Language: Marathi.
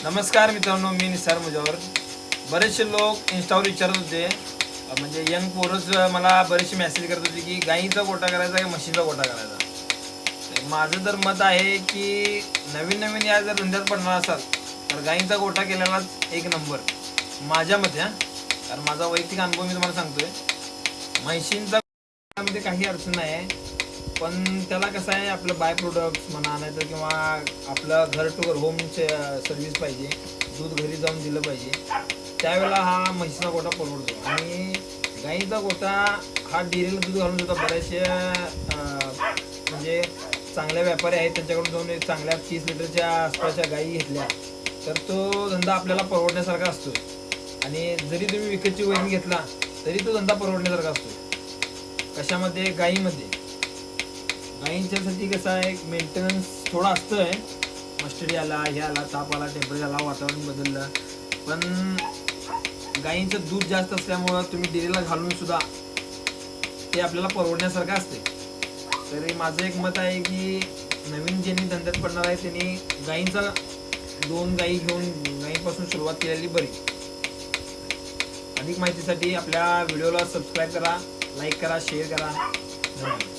नमस्कार मित्रांनो, मी निसार मुजावर. बरेचसे लोक इंस्टावर विचारत होते, म्हणजे यंग पोरच मला बरेचसे मेसेज करत होते की गाईचा गोठा करायचा की म्हशीचा गोठा करायचा. तर माझं तर मत आहे की नवीन नवीन या जर धंद्यात पडणार असाल तर गाईचा गोठा केलेलाच एक नंबर माझ्या मते. कारण माझा वैयक्तिक अनुभव मी तुम्हाला सांगतोय. म्हशींचा मध्ये काही अडचण नाही आहे, पण त्याला कसं आहे, आपलं बाय प्रोडक्ट्स म्हणा नाही तर किंवा आपलं घर टू घर होम सर्व्हिस पाहिजे, दूध घरी जाऊन दिलं पाहिजे. त्यावेळेला हा म्हशीचा गोठा परवडतो. आणि गाईचा गोठा हा डेअरीला दूध घालून सुद्धा बरेचसे म्हणजे चांगले व्यापारी आहेत, त्यांच्याकडून जाऊन एक चांगल्या 30 लिटरच्या आसपासच्या गायी घेतल्या तर तो धंदा आपल्याला परवडण्यासारखा असतो. आणि जरी तुम्ही विकतची वैरण घेतला तरी तो धंदा परवडण्यासारखा असतो. कशामध्ये? गाईमध्ये. गाईंच्यासाठी कसं आहे, मेंटेनन्स थोडा असतंय. मस्टडी आला, हे आला, ताप आला, टेम्परेचर आला, वातावरण बदललं, पण गाईंचं दूध जास्त असल्यामुळं तुम्ही डेअरीला घालून सुद्धा ते आपल्याला परवडण्यासारखं असते. तरी माझं एक मत आहे की नवीन ज्यांनी धंद्यात पडणार आहे त्यांनी गाईंचा 2 गाई घेऊन गाईंपासून सुरुवात केलेली बरी. अधिक माहितीसाठी आपल्या व्हिडिओला सबस्क्राईब करा, लाईक करा, शेअर करा. धन्यवाद.